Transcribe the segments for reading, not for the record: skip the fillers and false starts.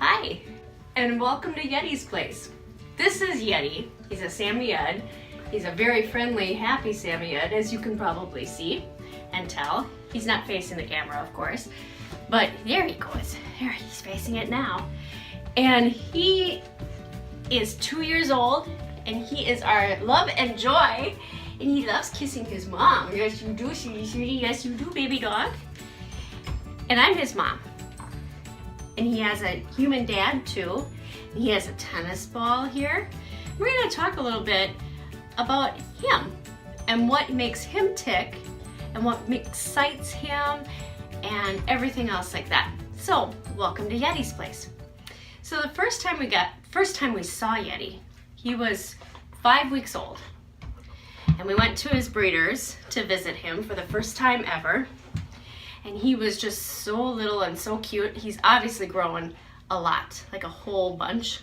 Hi, and welcome to Yeti's place. This is Yeti. He's a Samoyed. He's a very friendly, happy Samoyed, as you can probably see and tell. He's not facing the camera, of course, but there he goes. There, he's facing it now. And he is 2 years old, and he is our love and joy, and he loves kissing his mom. Yes, you do, sweetie. Yes, you do, baby dog. And I'm his mom. And he has a human dad too. He has a tennis ball here. We're gonna talk a little bit about him and what makes him tick and what excites him and everything else like that. So, welcome to Yeti's place. So the first time we saw Yeti, he was 5 weeks old. And we went to his breeders to visit him for the first time ever. And he was just so little and so cute. He's obviously growing a lot, like a whole bunch.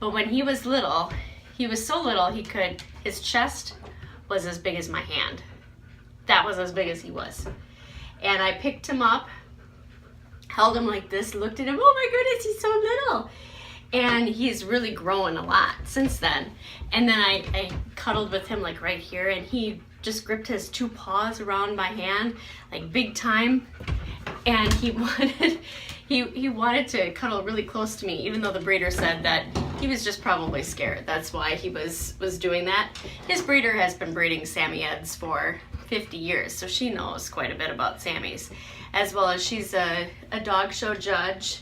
But when he was little, he was so little his chest was as big as my hand. That was as big as he was. And I picked him up, held him like this, looked at him, oh my goodness, he's so little. And he's really grown a lot since then. And then I cuddled with him like right here, and he just gripped his two paws around my hand, like big time. And he wanted to cuddle really close to me, even though the breeder said that he was just probably scared. That's why he was doing that. His breeder has been breeding Samoyeds for 50 years, so she knows quite a bit about Sammies, as well as she's a dog show judge.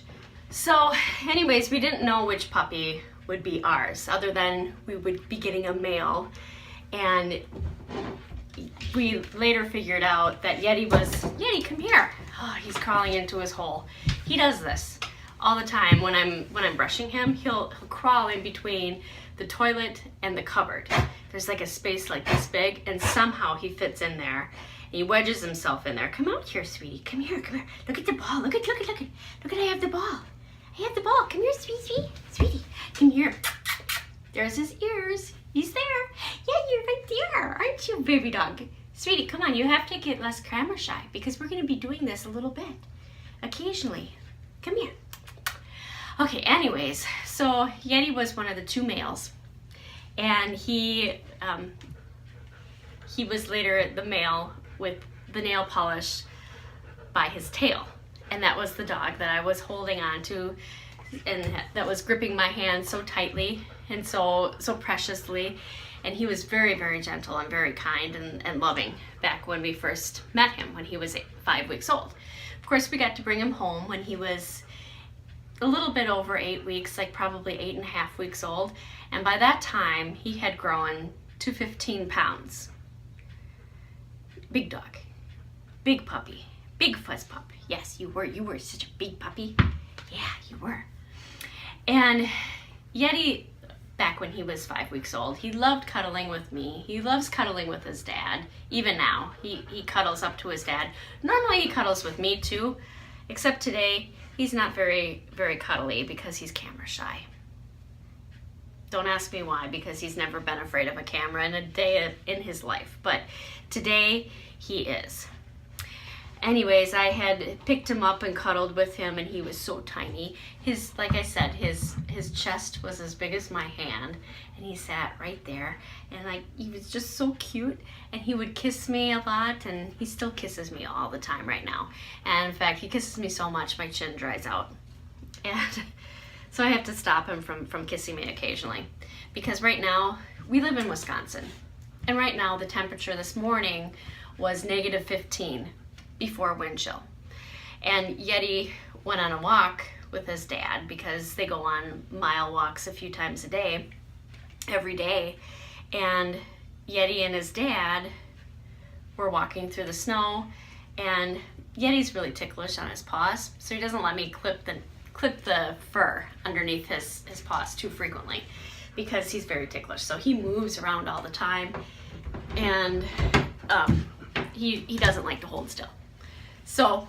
So anyways, we didn't know which puppy would be ours, other than we would be getting a male. And we later figured out that Yeti, come here. Oh, he's crawling into his hole. He does this all the time. When I'm brushing him, he'll crawl in between the toilet and the cupboard. There's like a space like this big, and somehow he fits in there. And he wedges himself in there. Come out here, sweetie. Come here, come here. Look at the ball. Look at, I have the ball. I have the ball. Come here, sweetie. Come here. There's his ears. He's there. Yeah, you're right there, aren't you, baby dog? Sweetie, come on, you have to get less camera shy because we're gonna be doing this a little bit, occasionally. Come here. Okay, anyways, so Yeti was one of the two males, and he was later the male with the nail polish by his tail. And that was the dog that I was holding on to, and that was gripping my hand so tightly and so preciously. And he was very, very gentle and very kind and loving back when we first met him, when he was 5 weeks old. Of course, we got to bring him home when he was a little bit over 8 weeks, like probably 8.5 weeks old. And by that time, he had grown to 15 pounds. Big dog, big puppy, big fuzz pup. Yes, you were such a big puppy. Yeah, you were. And Yeti, back when he was 5 weeks old, he loved cuddling with me. He loves cuddling with his dad. Even now, he cuddles up to his dad. Normally he cuddles with me too, except today he's not very, very cuddly because he's camera shy. Don't ask me why, because he's never been afraid of a camera in a day in his life. But today he is. Anyways, I had picked him up and cuddled with him, and he was so tiny. Like I said, his chest was as big as my hand, and he sat right there, and he was just so cute, and he would kiss me a lot, and he still kisses me all the time right now. And in fact, he kisses me so much my chin dries out. And so I have to stop him from kissing me occasionally, because right now, we live in Wisconsin, and right now the temperature this morning was -15. Before wind chill. And Yeti went on a walk with his dad because they go on mile walks a few times a day, every day. And Yeti and his dad were walking through the snow, and Yeti's really ticklish on his paws, so he doesn't let me clip the fur underneath his paws too frequently because he's very ticklish. So he moves around all the time, and he doesn't like to hold still. So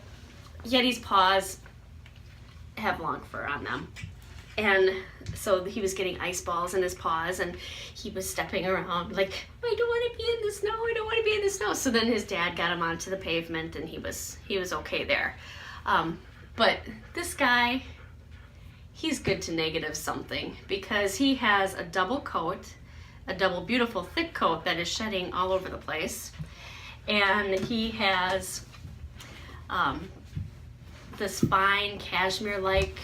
Yeti's paws have long fur on them. And so he was getting ice balls in his paws, and he was stepping around like, I don't want to be in the snow, I don't want to be in the snow. So then his dad got him onto the pavement, and he was okay there. But this guy, he's good to negative something because he has a double coat, a double beautiful thick coat that is shedding all over the place. And he has this fine cashmere-like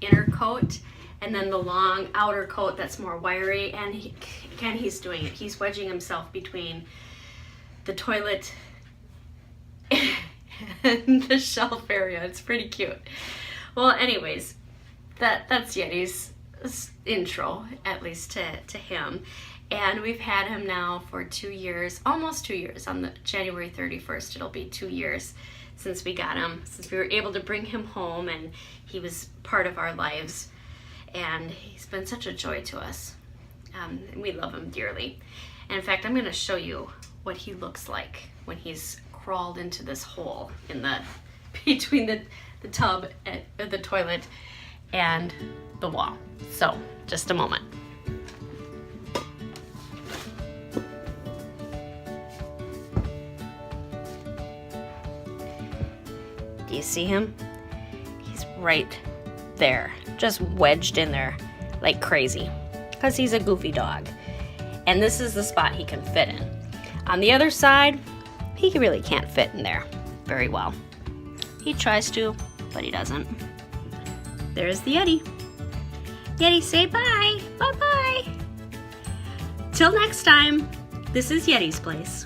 inner coat, and then the long outer coat that's more wiry. And he's doing it. He's wedging himself between the toilet and the shelf area. It's pretty cute. Well, anyways, that's Yeti's intro, at least to him. And we've had him now for 2 years, almost 2 years. On the January 31st, it'll be 2 years since we got him, since we were able to bring him home, and he was part of our lives. And he's been such a joy to us. And we love him dearly. And in fact, I'm going to show you what he looks like when he's crawled into this hole in between the tub, the toilet, and the wall. So, just a moment. Do you see him? He's right there, just wedged in there like crazy, because he's a goofy dog. And this is the spot he can fit in. On the other side, he really can't fit in there very well. He tries to, but he doesn't. There's the Yeti. Yeti, say bye. Bye-bye. Till next time, this is Yeti's Place.